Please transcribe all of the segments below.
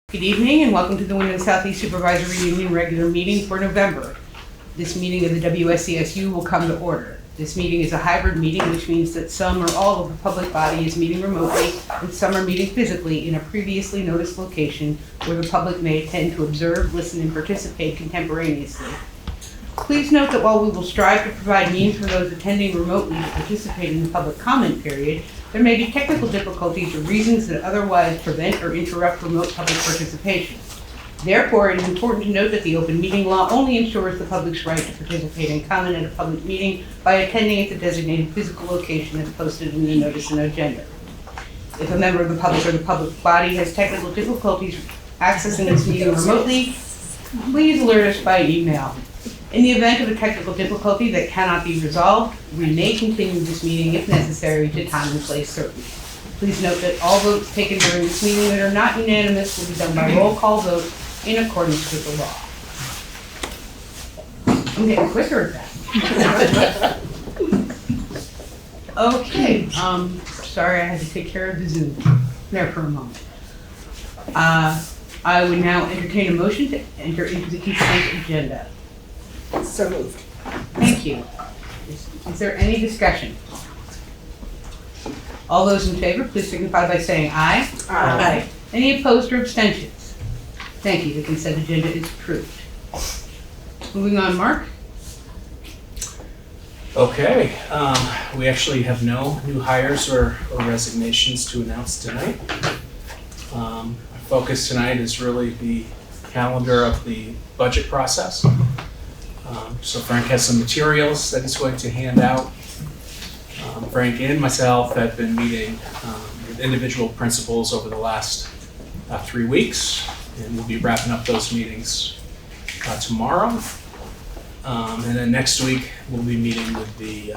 Good evening and welcome to the Windham Southeast Supervisory Union regular meeting for November. This meeting of the WSCSU will come to order. This meeting is a hybrid meeting, which means that some or all of the public body is meeting remotely and some are meeting physically in a previously noticed location where the public may attend to observe, listen, and participate contemporaneously. Please note that while we will strive to provide means for those attending remotely to participate in the public comment period, there may be technical difficulties or reasons that otherwise prevent or interrupt remote public participation. Therefore, it is important to note that the open meeting law only ensures the public's right to participate and comment at a public meeting by attending at the designated physical location as posted in the notice and agenda. If a member of the public or the public body has technical difficulties accessing this meeting remotely, please alert us by email. In the event of a technical difficulty that cannot be resolved, we may continue this meeting if necessary to time and place certain. Please note that all votes taken during this meeting that are not unanimous will be done by roll call vote in accordance with the law. I'm getting quicker at that. Okay, sorry I had to take care of the Zoom there for a moment. I would now entertain a motion to enter into the consent agenda. So moved. Thank you. Is there any discussion? All those in favor, please signify by saying aye. Aye. Any opposed or abstentions? Thank you. The consent agenda is approved. Moving on, Mark. Okay, we actually have no new hires or resignations to announce tonight. Our focus tonight is really the calendar of the budget process. So Frank has some materials that he's going to hand out. Frank and myself have been meeting with individual principals over the last 3 weeks, and we'll be wrapping up those meetings tomorrow. And then next week, we'll be meeting with the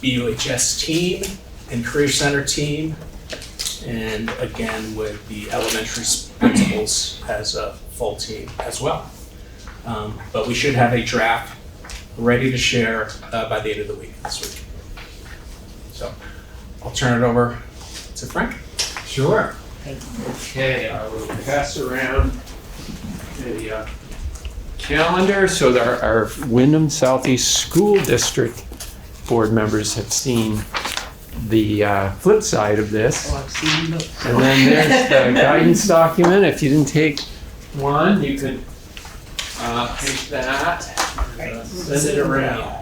BUHS team and Career Center team, and again with the elementary principals as a full team as well. But we should have a draft ready to share by the end of the week this week. So I'll turn it over to Frank. Sure. Okay, I will pass around the calendar so that our Windham Southeast School District board members have seen the flip side of this. Oh, I've seen those. And then there's the guidance document. If you didn't take one, you could take that, send it around.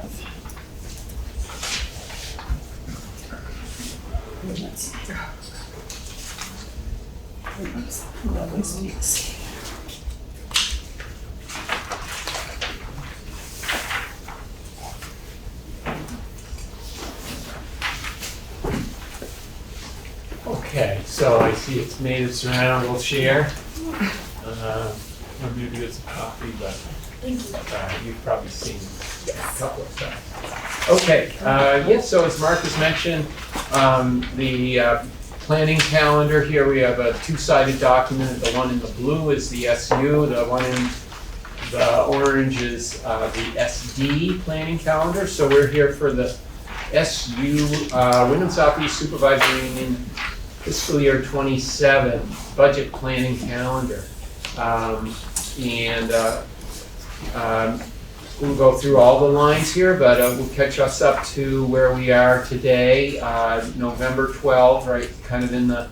Okay, so I see it's made its round. We'll share. I'm going to do this a copy, but you've probably seen a couple of times. Okay, yes, so as Marcus mentioned, the planning calendar here, we have a two-sided document. The one in the blue is the SU, the one in the orange is the SD planning calendar. So we're here for the SU, Windham Southeast Supervisory Union fiscal year 27 budget planning calendar. We'll go through all the lines here, but we'll catch us up to where we are today, November 12, right, kind of in the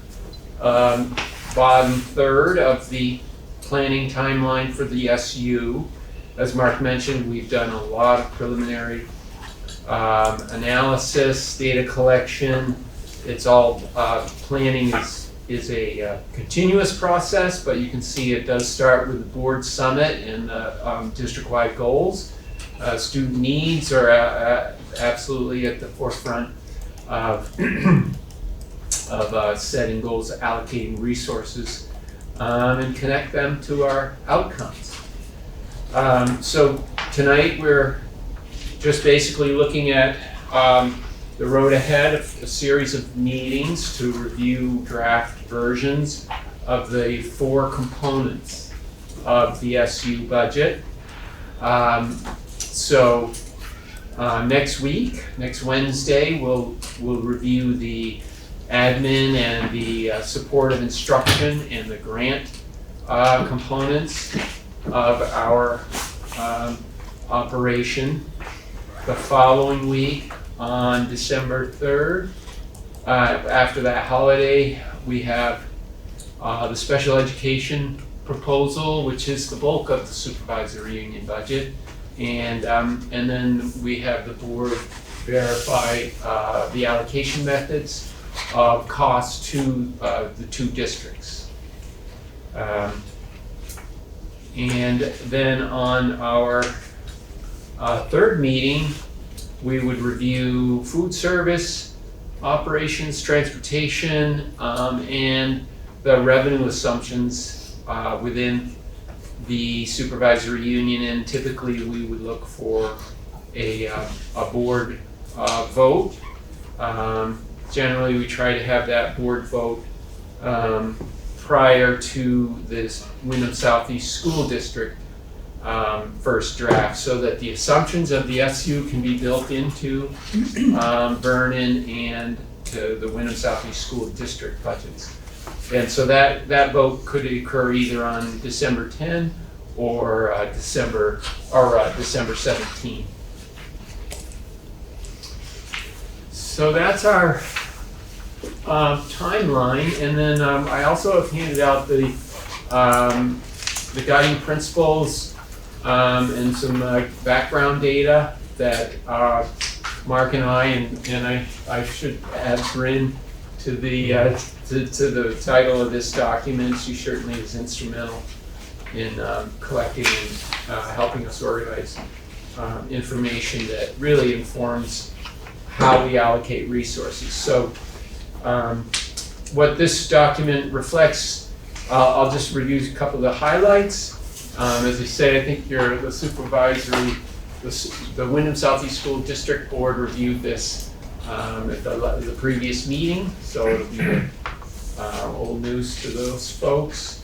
bottom third of the planning timeline for the SU. As Mark mentioned, we've done a lot of preliminary analysis, data collection. It's all planning is a continuous process, but you can see it does start with the board summit and the district-wide goals. Student needs are absolutely at the forefront of, setting goals, allocating resources, and connect them to our outcomes. So tonight we're just basically looking at the road ahead, a series of meetings to review draft versions of the 4 components of the SU budget. Next week, next Wednesday, we'll review the admin and the supportive instruction and the grant components of our operation. The following week, on December 3rd, after that holiday, we have the special education proposal, which is the bulk of the supervisory union budget. And then we have the board verify the allocation methods of costs to the two districts. And then on our third meeting, we would review food service, operations, transportation, and the revenue assumptions within the supervisory union. And typically we would look for a board vote. Generally we try to have that board vote prior to this Windham Southeast School District first draft, so that the assumptions of the SU can be built into Vernon and to the Windham Southeast School District budgets. And so that vote could occur either on December 10 or December 17. So that's our timeline, and then I also have handed out the guiding principles and some background data that Mark and I should add Bryn to the title of this document. She certainly is instrumental in collecting and helping us organize information that really informs how we allocate resources. So what this document reflects, I'll just review a couple of the highlights. As I say, I think the supervisory, the Windham Southeast School District Board reviewed this at the previous meeting, so it'll be old news to those folks.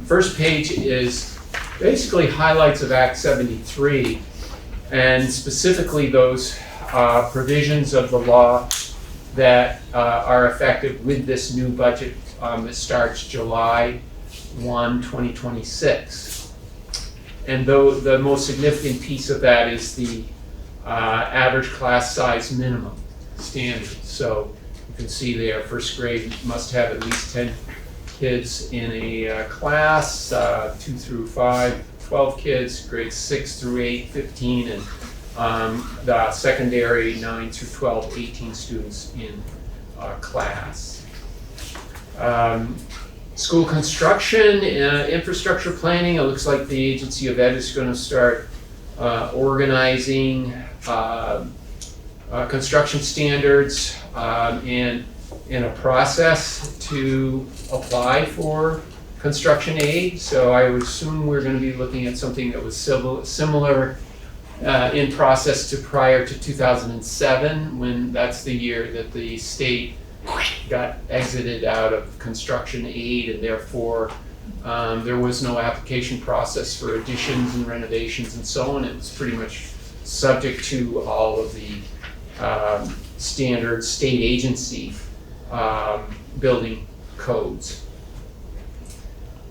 First page is basically highlights of Act 73, and specifically those provisions of the law that are effective with this new budget that starts July 1, 2026. And though the most significant piece of that is the average class size minimum standard. So you can see there, first grade must have at least 10 kids in a class, 2 through 5, 12 kids, grades 6 through 8, 15, and the secondary 9 through 12, 18 students in class. School construction, infrastructure planning, it looks like the Agency of Ed is going to start organizing construction standards and a process to apply for construction aid. So I would assume we're going to be looking at something that was similar in process to prior to 2007, when that's the year that the state got exited out of construction aid, and therefore there was no application process for additions and renovations and so on. It was pretty much subject to all of the standard state agency building codes.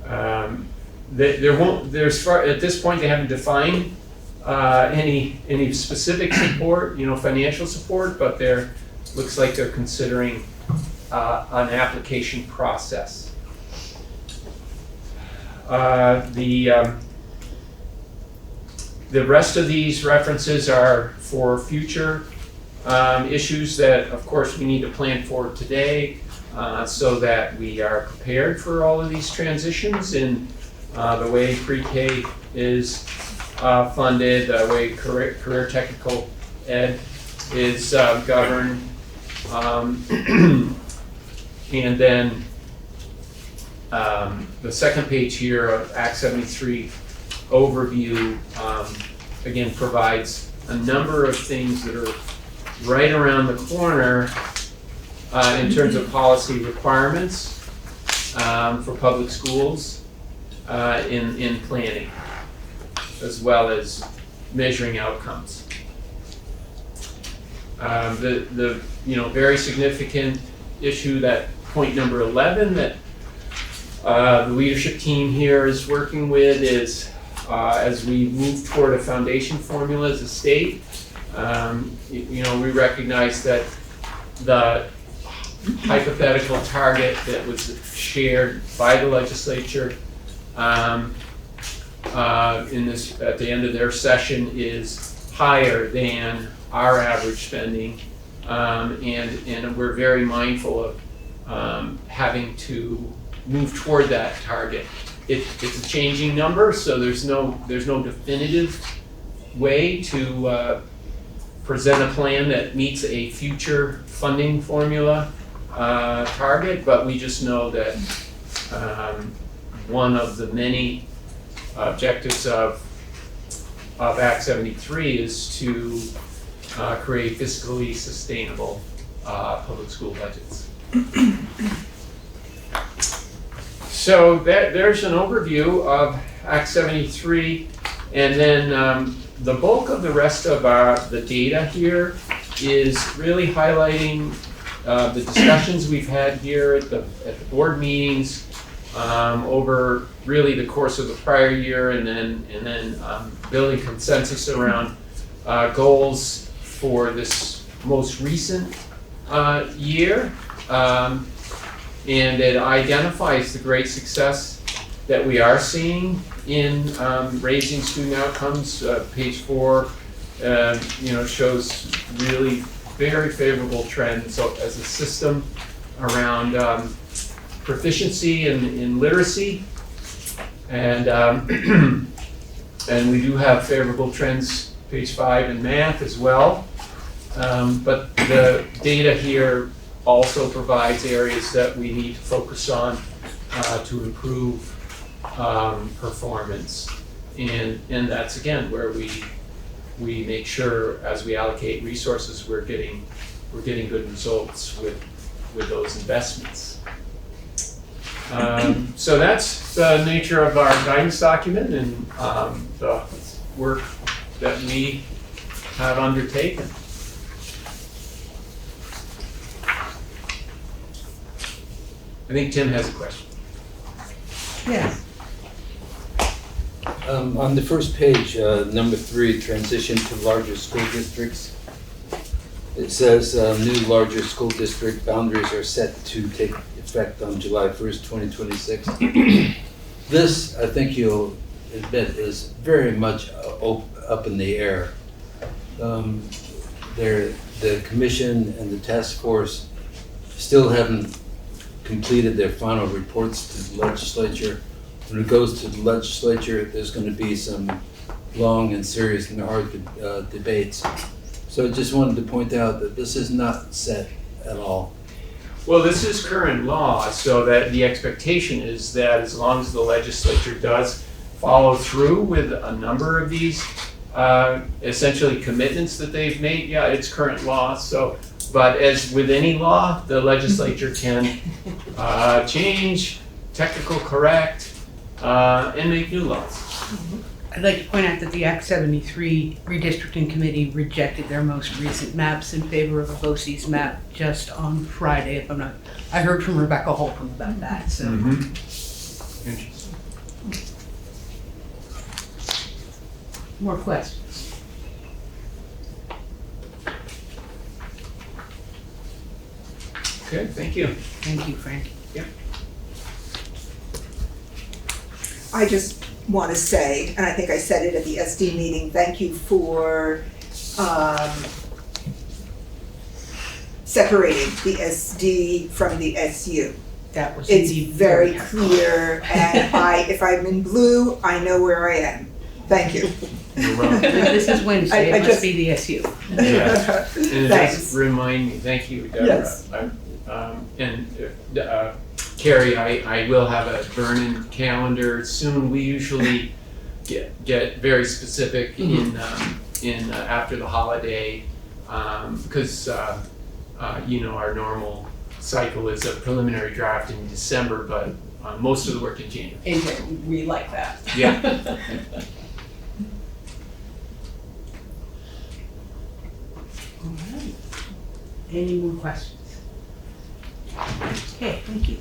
At this point they haven't defined any specific support, financial support, but looks like they're considering an application process. The rest of these references are for future issues that, of course, we need to plan for today, so that we are prepared for all of these transitions in the way pre-K is funded, the way career technical ed is governed. And then the second page here of Act 73 overview, again, provides a number of things that are right around the corner in terms of policy requirements for public schools in planning, as well as measuring outcomes. The very significant issue, that point number 11, that the leadership team here is working with is as we move toward a foundation formula as a state, we recognize that the hypothetical target that was shared by the legislature at the end of their session is higher than our average spending, and we're very mindful of having to move toward that target. It's a changing number, so there's no definitive way to present a plan that meets a future funding formula target, but we just know that one of the many objectives of Act 73 is to create fiscally sustainable public school budgets. So there's an overview of Act 73, and then the bulk of the rest of the data here is really highlighting the discussions we've had here at the board meetings over really the course of the prior year, and then building consensus around goals for this most recent year. And it identifies the great success that we are seeing in raising student outcomes. Page 4, shows really very favorable trends as a system around proficiency in literacy, and and we do have favorable trends, page 5, in math as well. But the data here also provides areas that we need to focus on to improve performance, and that's again where we make sure as we allocate resources we're getting good results with those investments. So that's the nature of our guidance document and the work that we have undertaken. I think Tim has a question. Yes. On the first page, number 3, transition to larger school districts. It says new larger school district boundaries are set to take effect on July 1st, 2026. This, I think you'll admit, is very much up in the air. The commission and the task force still haven't completed their final reports to the legislature. When it goes to the legislature, there's going to be some long and serious and hard debates. So I just wanted to point out that this is not set at all. Well, this is current law, so that the expectation is that as long as the legislature does follow through with a number of these essentially commitments that they've made, yeah, it's current law. So, but as with any law, the legislature can change, technical correct, and make new laws. I'd like to point out that the Act 73 Redistricting Committee rejected their most recent maps in favor of a BOCES map just on Friday, if I'm not, I heard from Rebecca Holcomb about that, so. Interesting. More questions? Okay, thank you. Thank you, Frank. I just want to say, and I think I said it at the SD meeting, thank you for separating the SD from the SU. That was It's indeed very helpful. clear, and if I'm in blue, I know where I am. Thank you. You're welcome. This is Wednesday, I it must just- be the SU. Yeah. And it Thanks. does remind me, thank you, Deborah. Yes. Carrie, I will have a Vernon calendar soon. We usually get very specific in after the holiday, because our normal cycle is a preliminary draft in December, but most of the work in January. And we like that. Yeah. All right. Any more questions? Okay, thank you.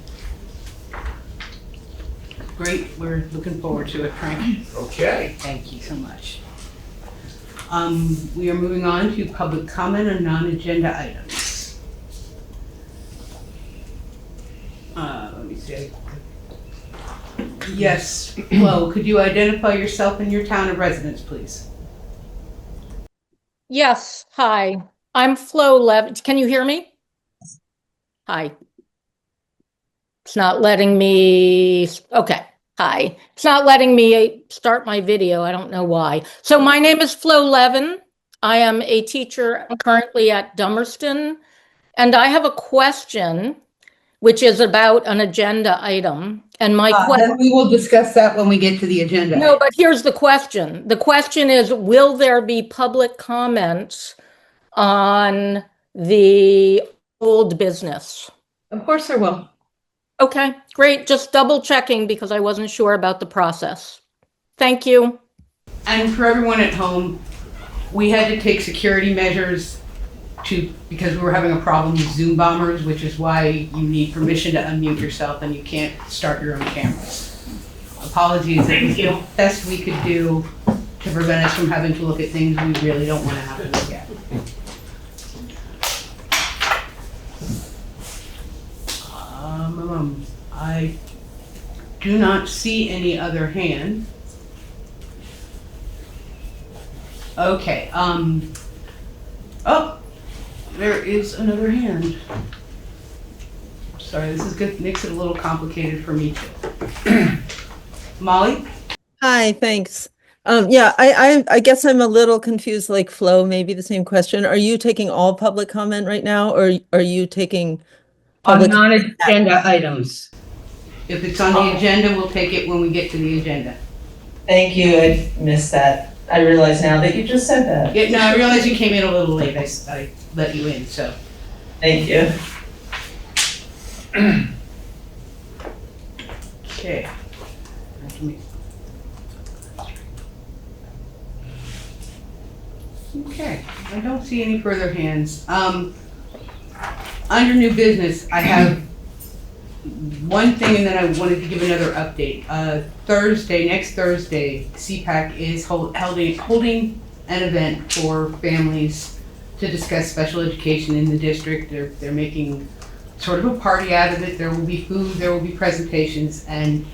Great, we're looking forward to it, Frank. Okay. Thank you so much. We are moving on to public comment on non-agenda items. Let me see. Yes, Flo, could you identify yourself and your town of residence, please? Yes, hi. I'm Flo Levin. Can you hear me? Hi. It's not letting me. Okay. Hi. It's not letting me start my video. I don't know why. So my name is Flo Levin. I am a teacher currently at Dummerston, and I have a question which is about an agenda item. And my question. Then we will discuss that when we get to the agenda. No, but here's the question. The question is, will there be public comments on the old business? Of course there will. Okay, great. Just double checking because I wasn't sure about the process. Thank you. And for everyone at home, we had to take security measures because we were having a problem with Zoom bombers, which is why you need permission to unmute yourself and you can't start your own cameras. Apologies. Thank you. Best we could do to prevent us from having to look at things we really don't want to have to look at. I do not see any other hand. Okay, oh, there is another hand. Sorry, this is good, makes it a little complicated for me too. Molly? Hi, thanks. Yeah, I guess I'm a little confused, like Flo, maybe the same question. Are you taking all public comment right now, or are you taking On public? non-agenda items. If it's on the agenda, we'll take it when we get to the agenda. Thank you, I missed that. I realize now that you just said that. Yeah, no, I realize you came in a little late, I let you in, so. Thank you. Okay. Okay, I don't see any further hands. Under new business, I have one thing and then I wanted to give another update. Next Thursday, SEPAC is holding an event for families to discuss special education in the district. They're making sort of a party out of it. There will be food, there will be presentations, and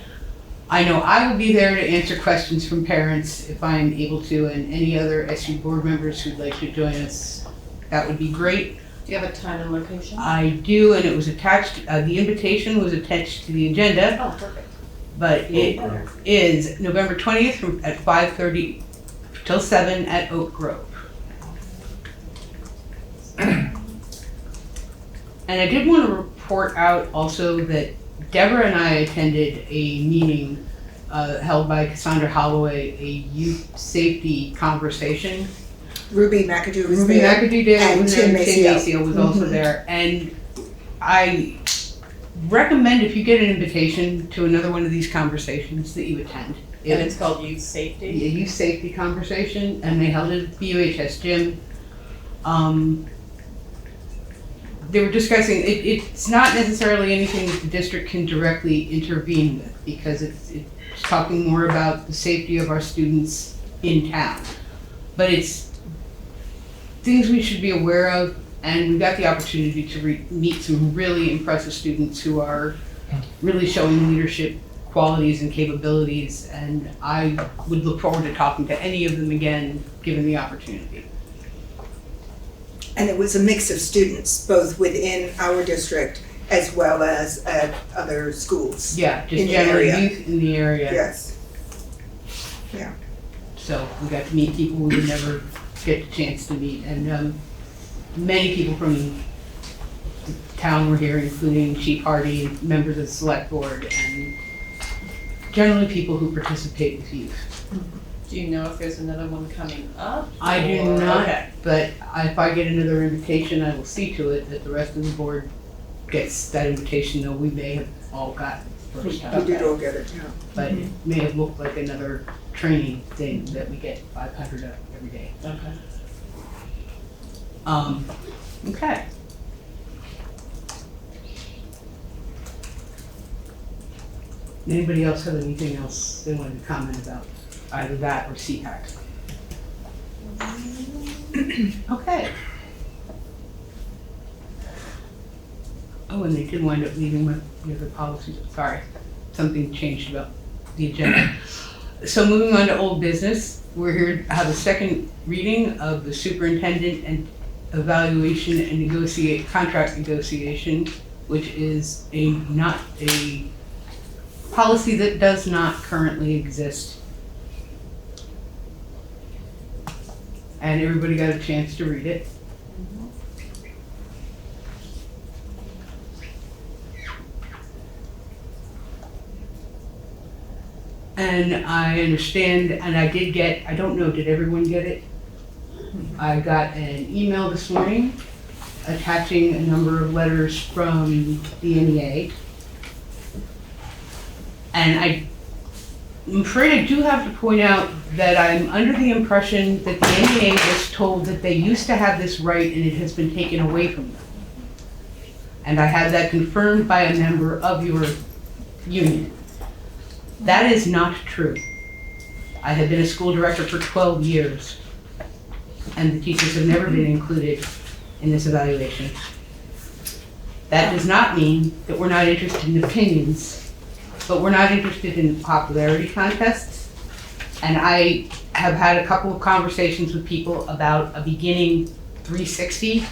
I know I will be there to answer questions from parents if I'm able to, and any other SU board members who'd like to join us, that would be great. Do you have a time and location? I do, and it was attached, the invitation was attached to the agenda, Oh, perfect. but it is November 20th at 5:30 till 7 at Oak Grove. And I did want to report out also that Deborah and I attended a meeting held by Cassandra Holloway, a youth safety conversation. Ruby McAdoo was Ruby there. McAdoo did, and was Tim there, Tim Maceo. Maceo was also there. And I recommend if you get an invitation to another one of these conversations that you attend. And it's called Youth A Safety? youth safety conversation, and they held it at the UHS gym. They were discussing, it's not necessarily anything that the district can directly intervene with, because it's talking more about the safety of our students in town. But it's things we should be aware of, and we got the opportunity to meet some really impressive students who are really showing leadership qualities and capabilities, and I would look forward to talking to any of them again, given the opportunity. And it was a mix of students, both within our district as well as at other schools. Yeah, just In the generally area. youth in the area. Yes. So we got to meet people we would never get the chance to meet, and many people from the town were here, including Chief Hardy, and members of the select board, and generally people who participate with youth. Do you know if there's another one coming up? I do or- not, Okay. but if I get another invitation, I will see to it that the rest of the board gets that invitation, though we may have all gotten it first We time. did all get it, yeah. But it may have looked like another training thing that we get 500 of every day. Okay. Okay. Anybody else have anything else they wanted to comment about, either that or SEPAC? Okay. Oh, and they did wind up leaving with the other policies, sorry, something changed about the agenda. So moving on to old business, we're here to have a second reading of the superintendent and evaluation and contract negotiation, which is not a policy that does not currently exist. And everybody got a chance to read it. And I understand, and I did get, I don't know, did everyone get it? I got an email this morning attaching a number of letters from the NEA. And I'm afraid I do have to point out that I'm under the impression that the NEA was told that they used to have this right and it has been taken away from them. And I had that confirmed by a member of your union. That is not true. I have been a school director for 12 years, and the teachers have never been included in this evaluation. That does not mean that we're not interested in opinions, but we're not interested in popularity contests. And I have had a couple of conversations with people about a beginning 360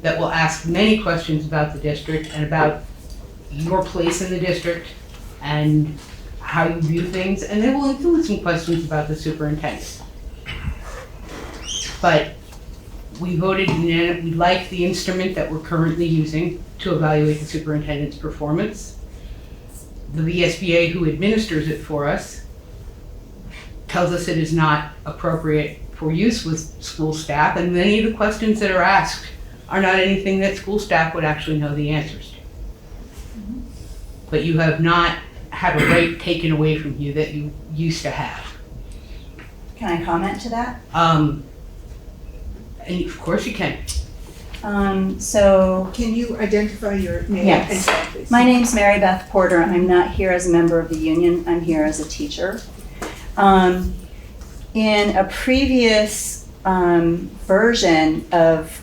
that will ask many questions about the district and about your place in the district and how you view things, and they will include some questions about the superintendent. But we voted unanimously, we like the instrument that we're currently using to evaluate the superintendent's performance. The VSBA, who administers it for us, tells us it is not appropriate for use with school staff, and many of the questions that are asked are not anything that school staff would actually know the answers to. But you have not had a right taken away from you that you used to have. Can I comment to that? And of course you can. So Can you identify your name Yes. and title, please? my name's Mary Beth Porter. I'm not here as a member of the union. I'm here as a teacher. In a previous version of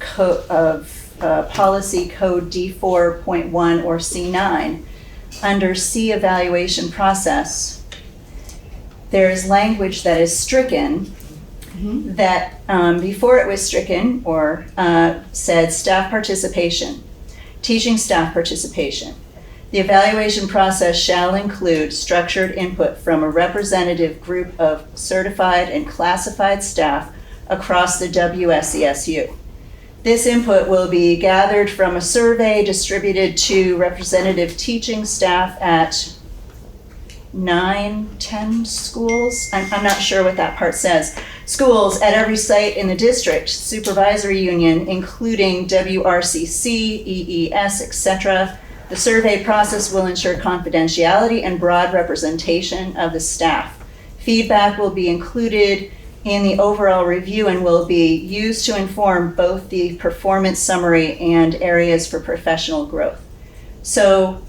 policy code D4.1 or C9, under C evaluation process, there is language that is stricken that before it was stricken or said staff participation, teaching staff participation. The evaluation process shall include structured input from a representative group of certified and classified staff across the WSESU. This input will be gathered from a survey distributed to representative teaching staff at 9-10 schools. I'm not sure what that part says. Schools at every site in the district, supervisory union, including WRCC, EES, etc. The survey process will ensure confidentiality and broad representation of the staff. Feedback will be included in the overall review and will be used to inform both the performance summary and areas for professional growth. So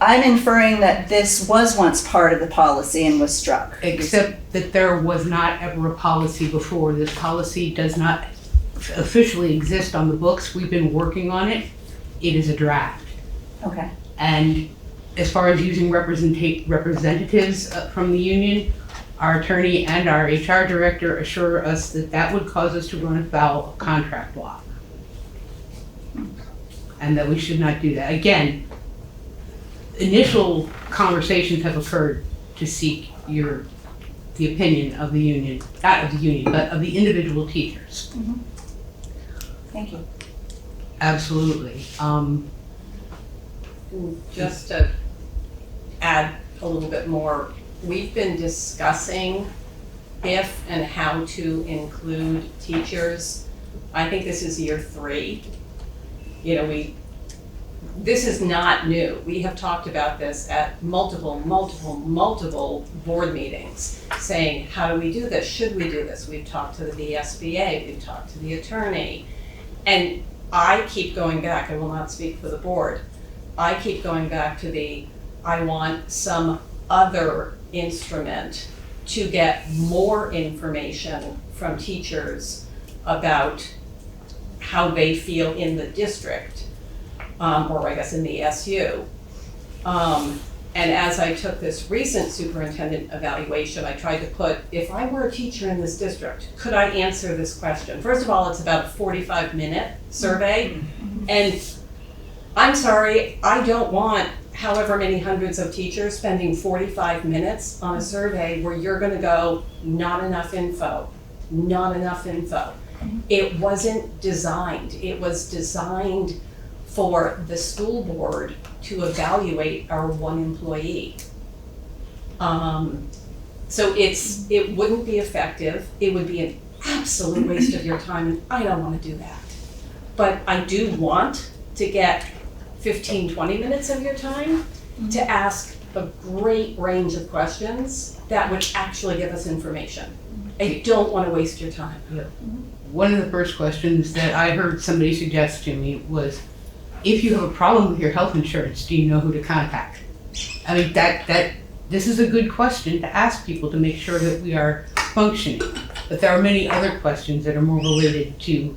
I'm inferring that this was once part of the policy and was struck. Except that there was not ever a policy before. This policy does not officially exist on the books. We've been working on it. It is a draft. Okay. And as far as using representatives from the union, our attorney and our HR director assure us that that would cause us to run afoul of contract law. And that we should not do that. Again, initial conversations have occurred to seek the opinion of the union, not of the union, but of the individual teachers. Thank you. Absolutely. Just to add a little bit more, we've been discussing if and how to include teachers. I think this is year 3. This is not new. We have talked about this at multiple board meetings, saying, how do we do this? Should we do this? We've talked to the VSBA, we've talked to the attorney. And I keep going back, I will not speak for the board, I keep going back to the I want some other instrument to get more information from teachers about how they feel in the district, or I guess in the SU. And as I took this recent superintendent evaluation, I tried to put, if I were a teacher in this district, could I answer this question? First of all, it's about a 45-minute survey. And I'm sorry, I don't want however many hundreds of teachers spending 45 minutes on a survey where you're gonna go, not enough info, not enough info. It wasn't designed. It was designed for the school board to evaluate our one employee. So it wouldn't be effective. It would be an absolute waste of your time, and I don't want to do that. But I do want to get 15, 20 minutes of your time to ask a great range of questions that would actually give us information. I don't want to waste your time. One of the first questions that I heard somebody suggest to me was, if you have a problem with your health insurance, do you know who to contact? I mean, this is a good question to ask people to make sure that we are functioning. But there are many other questions that are more related to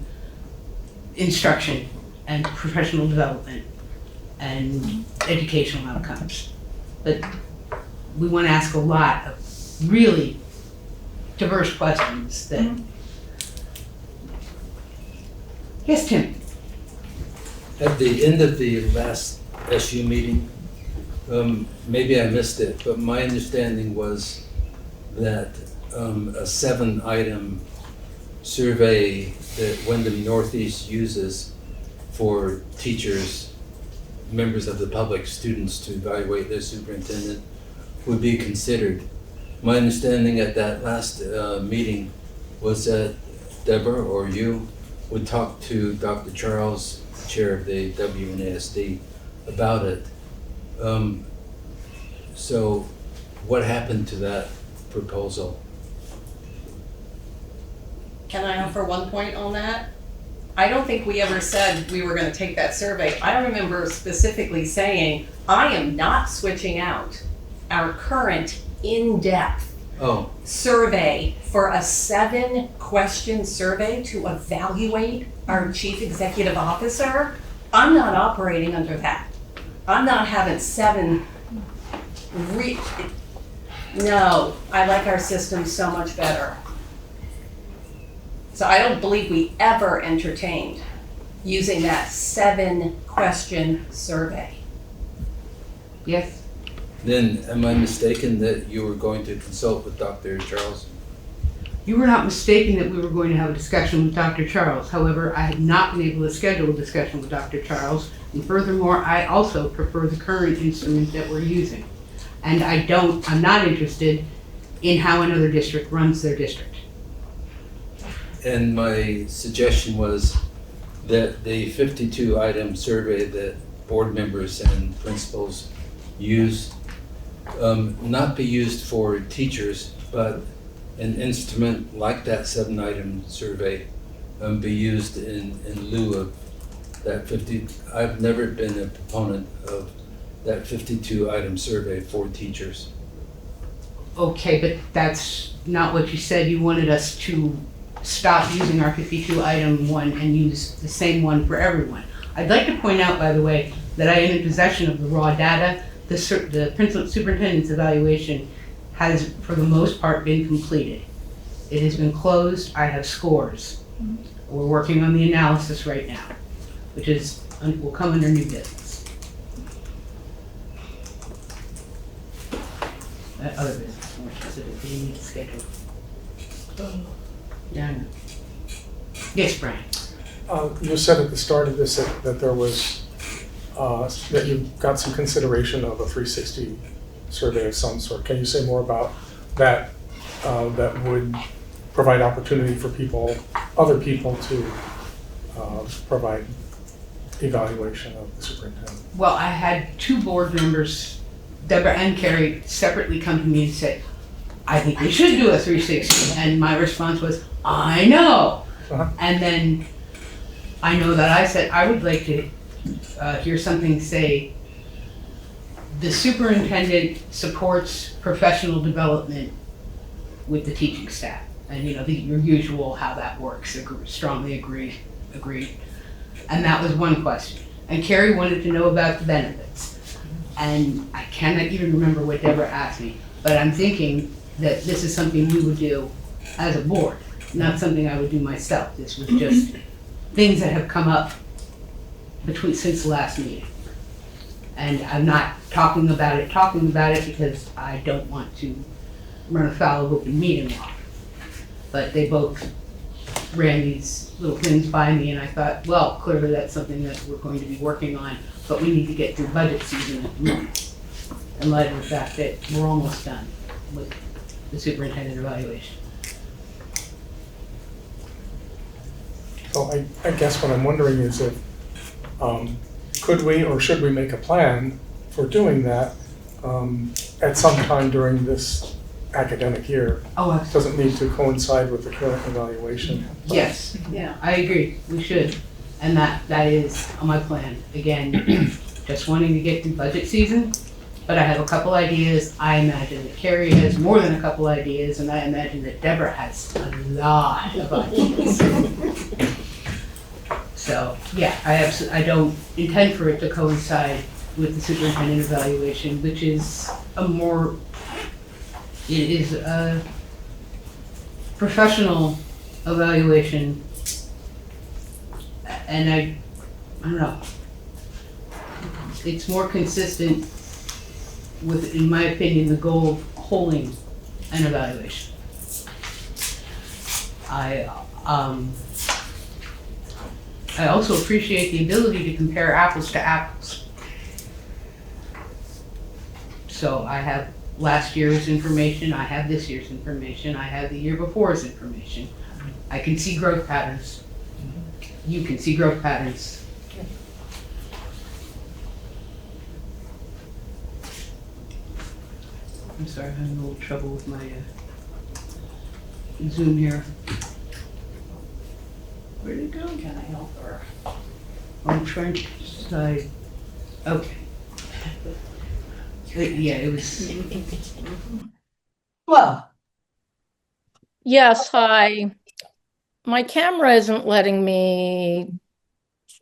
instruction and professional development and educational outcomes. But we want to ask a lot of really diverse questions that. Yes, Tim? At the end of the last SU meeting, maybe I missed it, but my understanding was that a 7-item survey that Windham Northeast uses for teachers, members of the public, students to evaluate their superintendent would be considered. My understanding at that last meeting was that Deborah or you would talk to Dr. Charles, chair of the WNASD, about it. So what happened to that proposal? Can I offer one point on that? I don't think we ever said we were going to take that survey. I don't remember specifically saying, I am not switching out our current in-depth survey for a 7-question survey to evaluate our chief executive officer. I'm not operating under that. I'm not having 7 no, I like our system so much better. So I don't believe we ever entertained using that 7-question survey. Yes? Then am I mistaken that you were going to consult with Dr. Charles? You were not mistaken that we were going to have a discussion with Dr. Charles. However, I have not been able to schedule a discussion with Dr. Charles. And furthermore, I also prefer the current instrument that we're using. And I'm not interested in how another district runs their district. And my suggestion was that the 52-item survey that board members and principals use not be used for teachers, but an instrument like that 7-item survey be used in lieu of that 50. I've never been a proponent of that 52-item survey for teachers. Okay, but that's not what you said. You wanted us to stop using our 52-item one and use the same one for everyone. I'd like to point out, by the way, that I am in possession of the raw data. The principal superintendent's evaluation has, for the most part, been completed. It has been closed. I have scores. We're working on the analysis right now, which will come under new business. Other business, more specifically, you need to schedule. Yeah, I know. Yes, Brian? You said at the start of this that there was, that you got some consideration of a 360 survey of some sort. Can you say more about that, that would provide opportunity for other people to provide evaluation of the superintendent? Well, I had 2 board members, Deborah and Carrie, separately come to me and say, I think we should do a 360. And my response was, I know. And then I know that I said, I would like to hear something say, the superintendent supports professional development with the teaching staff. And your usual how that works, strongly agreed. And that was one question. And Carrie wanted to know about the benefits. And I cannot even remember what Deborah asked me, but I'm thinking that this is something we would do as a board, not something I would do myself. This was just things that have come up since the last meeting. And I'm not talking about it because I don't want to run afoul of open meeting law. But they both ran these little things by me, and I thought, well, clearly that's something that we're going to be working on, but we need to get through budget season at the moment, in light of the fact that we're almost done with the superintendent evaluation. So I guess what I'm wondering is if, could we or should we make a plan for doing that at some time during this academic year? Oh, Doesn't need to coincide with the current evaluation. yes, Yeah. I agree, we should. And that is on my plan. Again, just wanting to get through budget season, but I have a couple ideas. I imagine that Carrie has more than a couple ideas, and I imagine that Deborah has a lot of ideas. So, yeah, I don't intend for it to coincide with the superintendent evaluation, which is it is a professional evaluation, and I don't know. It's more consistent with, in my opinion, the goal of holding an evaluation. I also appreciate the ability to compare apples to apples. So I have last year's information, I have this year's information, I have the year before's information. I can see growth patterns. You can see growth patterns. I'm sorry, I'm having a little trouble with my Zoom here. Where'd it go? Can I help her? I'm trying to decide. Okay. Yeah, it was. Well, Yes, hi. My camera isn't letting me.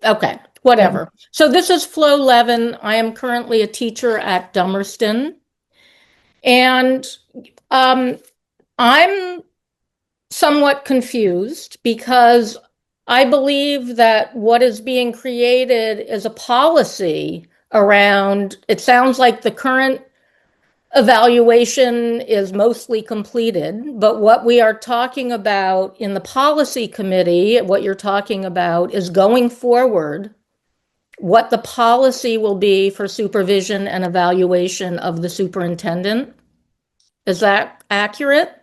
Okay, whatever. So this is Flo Levin. I am currently a teacher at Dummerston. And I'm somewhat confused because I believe that what is being created is a policy around, it sounds like the current evaluation is mostly completed, but what we are talking about in the policy committee, what you're talking about is going forward, what the policy will be for supervision and evaluation of the superintendent. Is that accurate?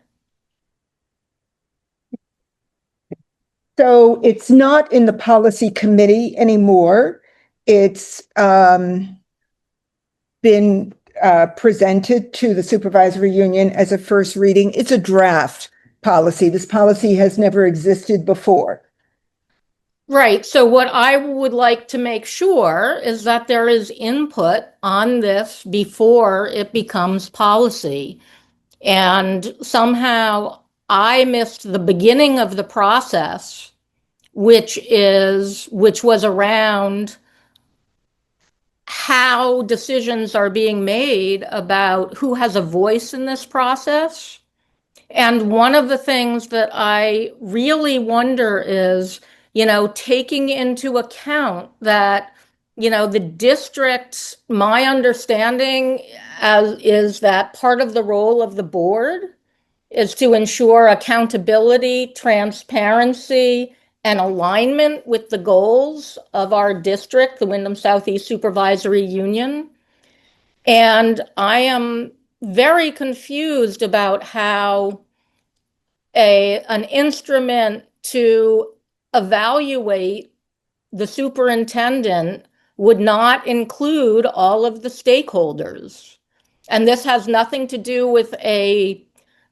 so it's not in the policy committee anymore. It's been presented to the supervisory union as a first reading. It's a draft policy. This policy has never existed before. Right. So what I would like to make sure is that there is input on this before it becomes policy. And somehow I missed the beginning of the process, which was around how decisions are being made about who has a voice in this process. And one of the things that I really wonder is, taking into account that, the district, my understanding is that part of the role of the board is to ensure accountability, transparency, and alignment with the goals of our district, the Windham Southeast Supervisory Union. And I am very confused about how an instrument to evaluate the superintendent would not include all of the stakeholders. And this has nothing to do with a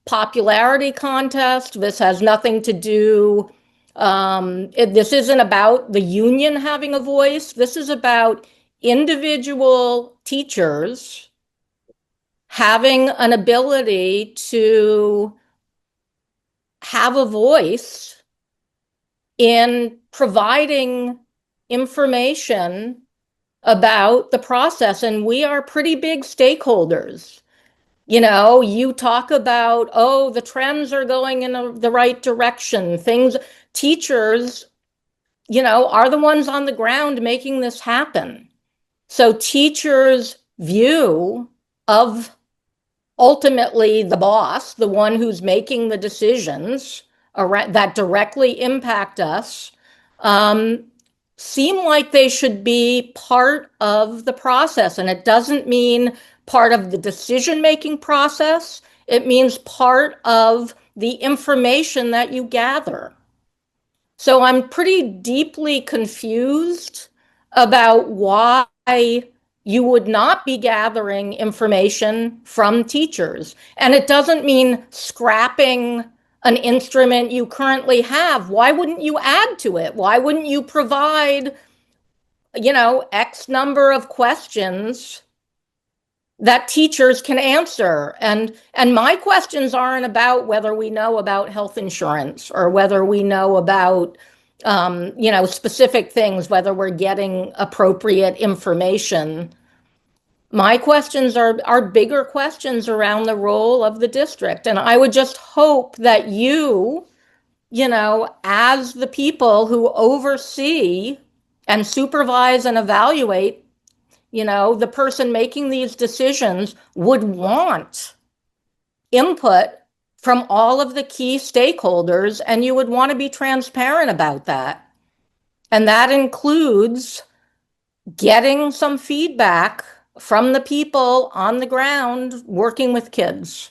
popularity contest. This has nothing to do, this isn't about the union having a voice. This is about individual teachers having an ability to have a voice in providing information about the process. And we are pretty big stakeholders. You know, you talk about, oh, the trends are going in the right direction. Teachers, you know, are the ones on the ground making this happen. So teachers' view of ultimately the boss, the one who's making the decisions that directly impact us, seem like they should be part of the process. And it doesn't mean part of the decision-making process. It means part of the information that you gather. So I'm pretty deeply confused about why you would not be gathering information from teachers. And it doesn't mean scrapping an instrument you currently have. Why wouldn't you add to it? Why wouldn't you provide, you know, X number of questions that teachers can answer? And my questions aren't about whether we know about health insurance or whether we know about you know, specific things, whether we're getting appropriate information. My questions are bigger questions around the role of the district. And I would just hope that you know, as the people who oversee and supervise and evaluate, you know, the person making these decisions, would want input from all of the key stakeholders, and you would want to be transparent about that. And that includes getting some feedback from the people on the ground working with kids.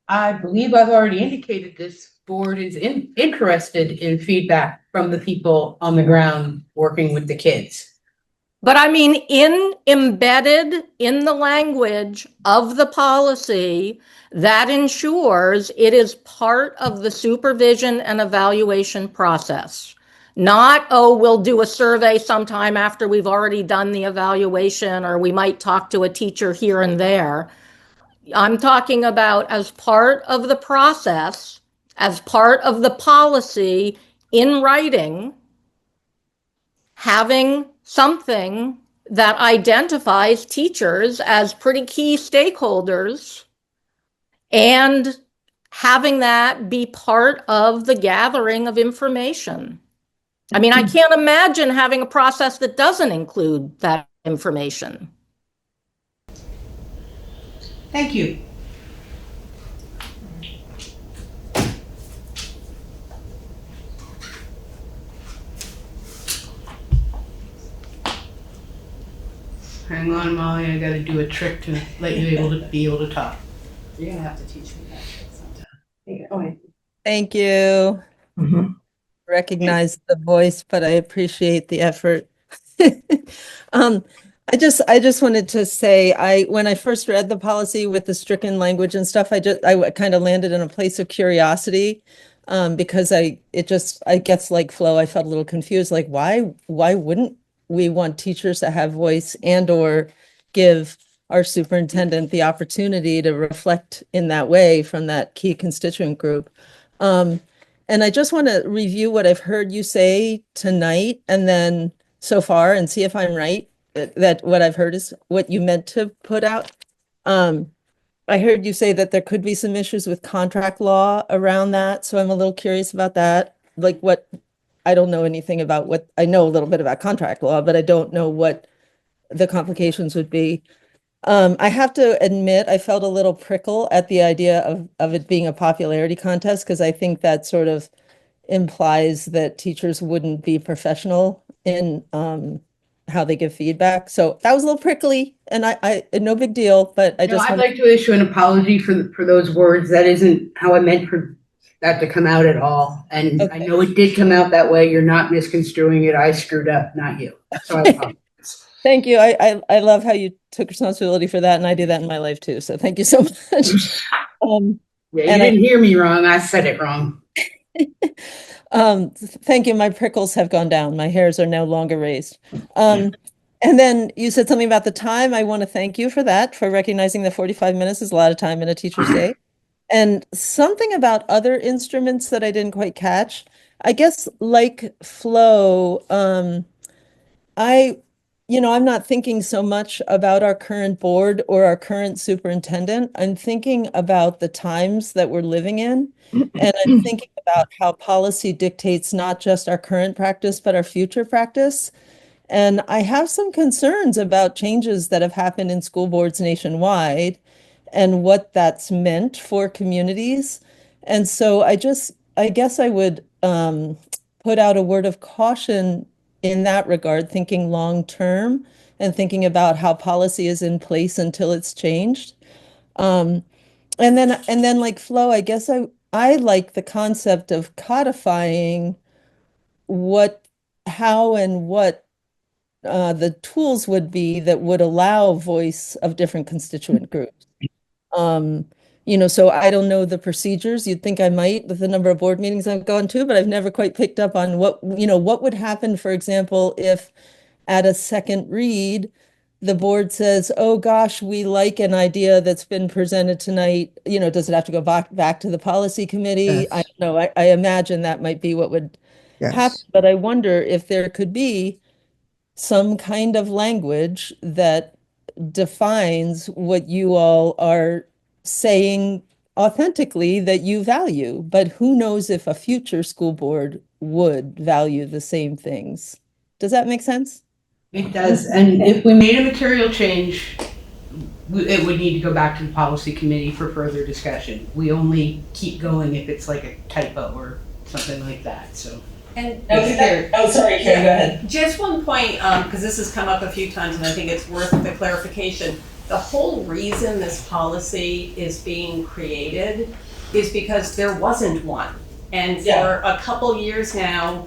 I believe I've already indicated this board is interested in feedback from the people on the ground working with the kids. But I mean, embedded in the language of the policy that ensures it is part of the supervision and evaluation process. Not, oh, we'll do a survey sometime after we've already done the evaluation, or we might talk to a teacher here and there. I'm talking about as part of the process, as part of the policy in writing, having something that identifies teachers as pretty key stakeholders and having that be part of the gathering of information. I mean, I can't imagine having a process that doesn't include that information. Thank you. Hang on, Molly, I gotta do a trick to let you be able to talk. You're gonna have to teach me that sometime. Thank you. Mm-hmm. Recognize the voice, but I appreciate the effort. I just wanted to say, when I first read the policy with the stricken language and stuff, I kind of landed in a place of curiosity, because I guess like Flo, I felt a little confused, like why wouldn't we want teachers to have voice and or give our superintendent the opportunity to reflect in that way from that key constituent group? And I just want to review what I've heard you say tonight and then so far and see if I'm right, that what I've heard is what you meant to put out. I heard you say that there could be some issues with contract law around that. So I'm a little curious about that. Like I don't know anything about I know a little bit about contract law, but I don't know what the complications would be. I have to admit, I felt a little prickle at the idea of it being a popularity contest, because I think that sort of implies that teachers wouldn't be professional in how they give feedback. So that was a little prickly, and I no big deal, but I'd like to issue an apology for those words. That isn't how I meant for that to come out at all. And okay. I know it did come out that way. You're not misconstruing it. I screwed up, not you. So I apologize. Thank you. I love how you took responsibility for that, and I do that in my life too. So thank you so much. You didn't hear me wrong. I said it wrong. Thank you. My prickles have gone down. My hairs are no longer raised. And then you said something about the time. I want to thank you for that, for recognizing that 45 minutes is a lot of time in a teacher's day. And something about other instruments that I didn't quite catch. I guess like flow, I'm not thinking so much about our current board or our current superintendent. I'm thinking about the times that we're living in. And I'm thinking about how policy dictates not just our current practice, but our future practice. And I have some concerns about changes that have happened in school boards nationwide and what that's meant for communities. And so I guess I would put out a word of caution in that regard, thinking long term and thinking about how policy is in place until it's changed. And then like flow, I guess I like the concept of codifying how and what the tools would be that would allow voice of different constituent groups. So I don't know the procedures. You'd think I might with the number of board meetings I've gone to, but I've never quite picked up on what would happen, for example, if at a second read, the board says, oh gosh, we like an idea that's been presented tonight. Does it have to go back to the policy committee? Yes. I don't know. I imagine that might be what would happen, Yes. but I wonder if there could be some kind of language that defines what you all are saying authentically that you value. But who knows if a future school board would value the same things? Does that make sense? It does, and if we made a material change, it would need to go back to the policy committee for further discussion. We only keep going if it's like a typo or something like that, so. And Sorry, Carrie, go ahead. just one point, because this has come up a few times and I think it's worth the clarification. The whole reason this policy is being created is because there wasn't one. And for a couple years now,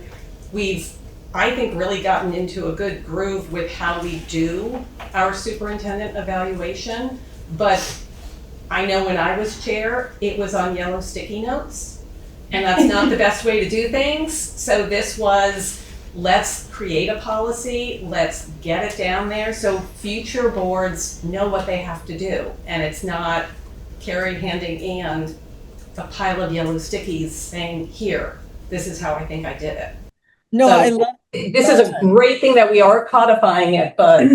we've, I think, really gotten into a good groove with how we do our superintendent evaluation. But I know when I was chair, it was on yellow sticky notes. And that's not the best way to do things. So this was, let's create a policy, let's get it down there so future boards know what they have to do. And it's not Carrie handing Ann a pile of yellow stickies saying, here, this is how I think I did it. No, So, I love this is a great thing that we are codifying it, but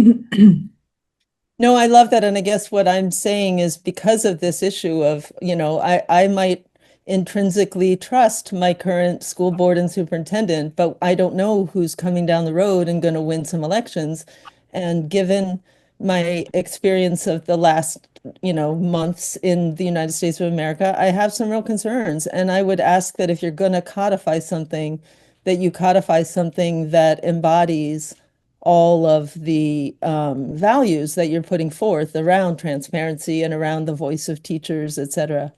No, I love that. And I guess what I'm saying is because of this issue of, I might intrinsically trust my current school board and superintendent, but I don't know who's coming down the road and going to win some elections. And given my experience of the last, months in the United States of America, I have some real concerns. And I would ask that if you're going to codify something, that you codify something that embodies all of the values that you're putting forth around transparency and around the voice of teachers, et cetera.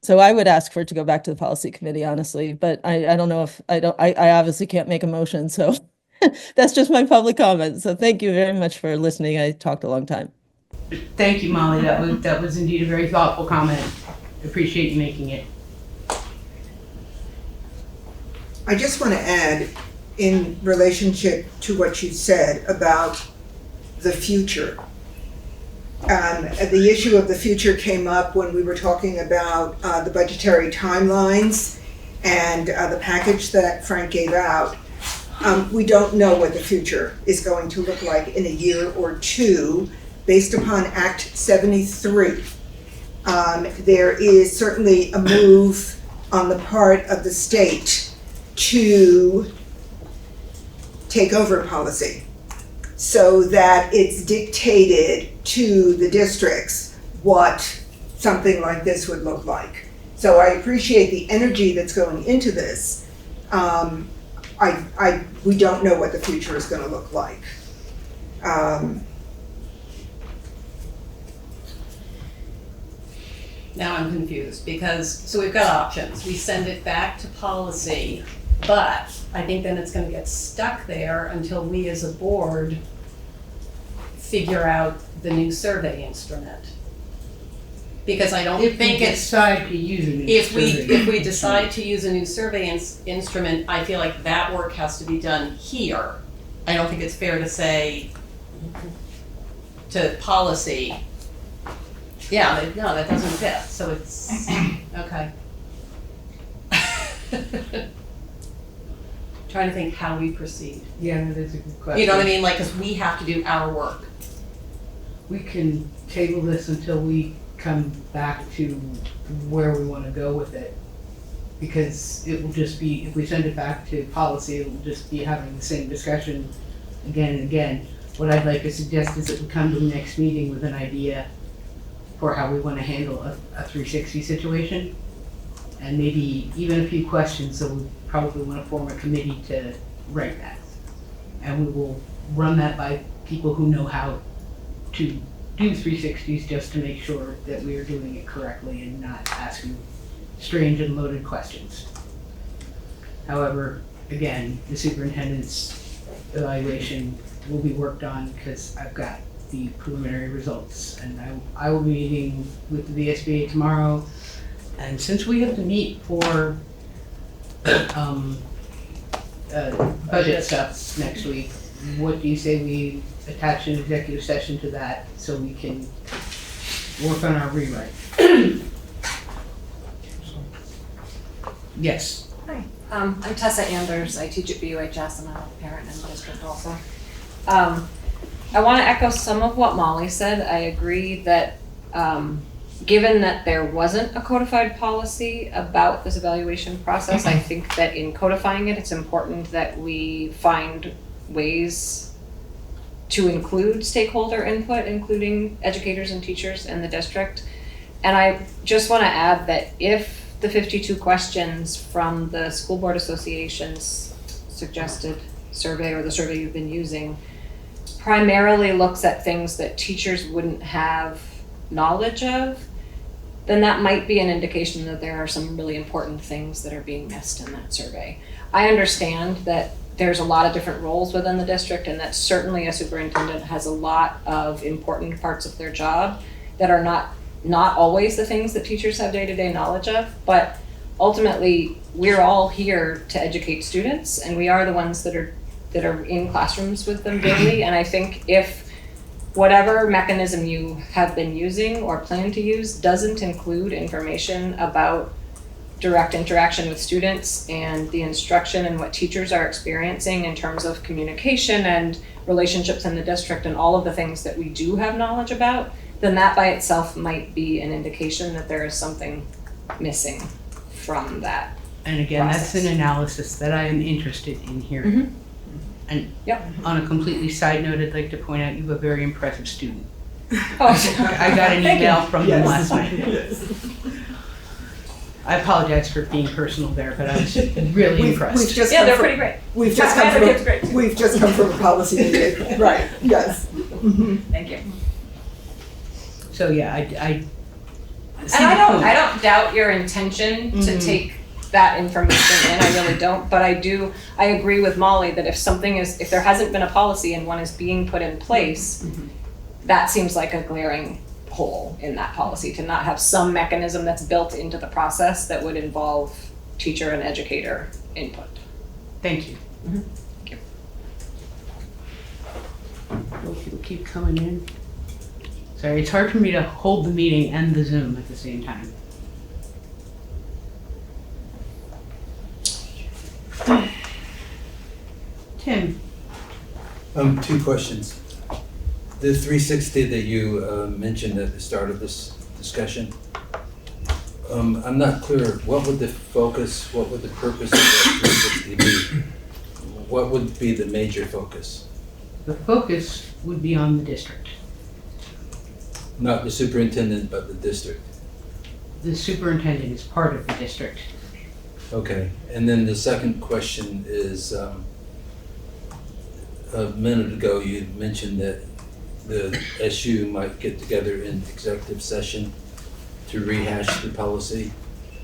So I would ask for it to go back to the policy committee, honestly, but I don't know if I obviously can't make a motion, so that's just my public comment. So thank you very much for listening. I talked a long time. Thank you, Molly. That was indeed a very thoughtful comment. Appreciate you making it. I just want to add, in relationship to what you said about the future. The issue of the future came up when we were talking about the budgetary timelines and the package that Frank gave out. We don't know what the future is going to look like in a year or two based upon Act 73. There is certainly a move on the part of the state to take over policy so that it's dictated to the districts what something like this would look like. So I appreciate the energy that's going into this. We don't know what the future is going to look like. now I'm confused because, so we've got options. We send it back to policy, but I think then it's going to get stuck there until we as a board figure out the new survey instrument. Because I don't think it's, decide to use it. if we decide to use a new survey instrument, I feel like that work has to be done here I don't think it's fair to say to policy, yeah, no, that doesn't fit, so it's, okay. Trying to think how we proceed. Yeah, that is a good question. You know what I mean? Like, because we have to do our work. We can table this until we come back to where we want to go with it. Because it will just be, if we send it back to policy, it will just be having the same discussion again and again. What I'd like to suggest is that we come to the next meeting with an idea for how we want to handle a 360 situation. And maybe even a few questions, so we probably want to form a committee to write that. And we will run that by people who know how to do 360s just to make sure that we are doing it correctly and not asking strange and loaded questions. However, again, the superintendent's evaluation will be worked on because I've got the preliminary results, and I will be meeting with the VSBA tomorrow. And since we have to meet for budget stuff next week, what do you say we attach an executive session to that so we can work on our rewrite? Yes. Hi, I'm Tessa Anders. I teach at BUHS and I'm a parent in the district also. I want to echo some of what Molly said. I agree that given that there wasn't a codified policy about this evaluation process, I think that in codifying it, it's important that we find ways to include stakeholder input, including educators and teachers in the district. And I just want to add that if the 52 questions from the School Board Association's suggested survey, or the survey you've been using, primarily looks at things that teachers wouldn't have knowledge of, then that might be an indication that there are some really important things that are being missed in that survey. I understand that there's a lot of different roles within the district, and that certainly a superintendent has a lot of important parts of their job that are not always the things that teachers have day-to-day knowledge of, but ultimately we're all here to educate students, and we are the ones that are in classrooms with them daily. And I think if whatever mechanism you have been using or plan to use doesn't include information about direct interaction with students and the instruction and what teachers are experiencing in terms of communication and relationships in the district and all of the things that we do have knowledge about, then that by itself might be an indication that there is something missing from that. And again, process. that's an analysis that I am interested in hearing. Mhm. And Yep. on a completely side note, I'd like to point out you have a very impressive student. Oh, I got an thank you. email from them Yes. last night. I apologize for being personal there, but I was really We've impressed. just Yeah, come they're from, pretty great. we've just My come other kid's from, great too. we've just come from a policy meeting, right, yes. Mhm. Thank you. So yeah, I see And the point. I don't doubt your intention to take that information in, I really don't, but I agree with Molly that if there hasn't been a policy and one is being put in place, that seems like a glaring hole in that policy, to not have some mechanism that's built into the process that would involve teacher and educator input. Thank you. Thank you. People keep coming in. Sorry, it's hard for me to hold the meeting and the Zoom at the same time. Tim, Two questions. The 360 that you mentioned at the start of this discussion, I'm not clear, what would the focus, what would the purpose of that 360 be? What would be the major focus? the focus would be on the district. Not the superintendent, but the district. The superintendent is part of the district. Okay, and then the second question is, a minute ago you mentioned that the SU might get together in executive session to rehash the policy.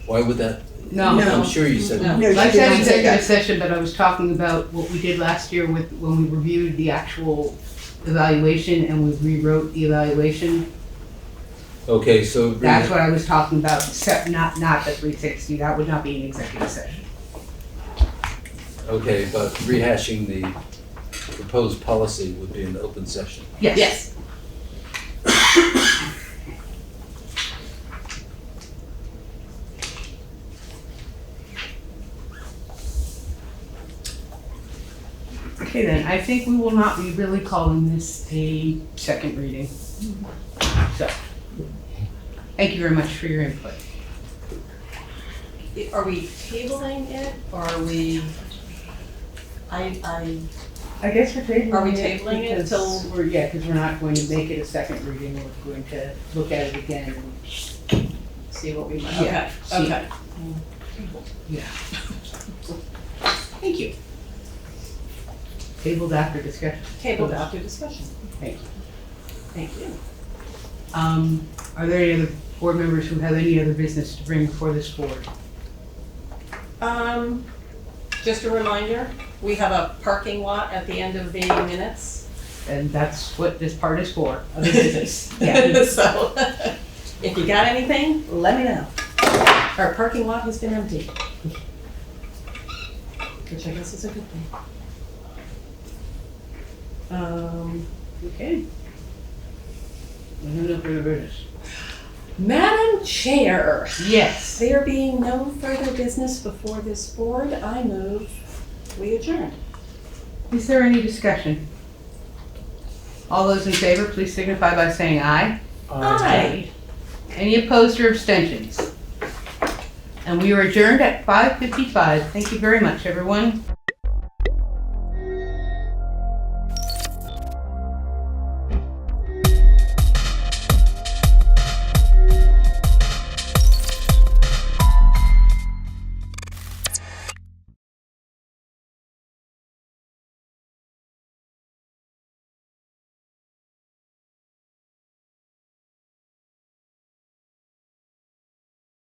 Why would that? No. I'm sure you said that. No, she I did said not say executive that. session, but I was talking about what we did last year when we reviewed the actual evaluation and we rewrote the evaluation. Okay, so. That's what I was talking about, except not the 360, that would not be an executive session. Okay, but rehashing the proposed policy would be an open session. Yes. Yes. Okay then, I think we will not be really calling this a second reading. So, thank you very much for your input. Are we tabling it, or are we, I, I guess we're tabling it. Are we tabling it because till- because we're not going to make it a second reading, we're going to look at it again and see what we, Yeah, okay, see. okay. Yeah. Thank you. Tabled after discussion. Tabled after discussion. Thank you. Thank you. Are there any other board members who have any other business to bring before this board? Just a reminder, we have a parking lot at the end of the minutes. And that's what this part is for, other business. Yeah. So, if you got anything, let me know. Our parking lot has been empty. Which I guess is a good thing. Okay. No further business. Madam Chair, Yes. there being no further business before this board, I move we adjourn. Is there any discussion? All those in favor, please signify by saying aye. Aye. Any opposed or abstentions? And we are adjourned at 5:55. Thank you very much, everyone.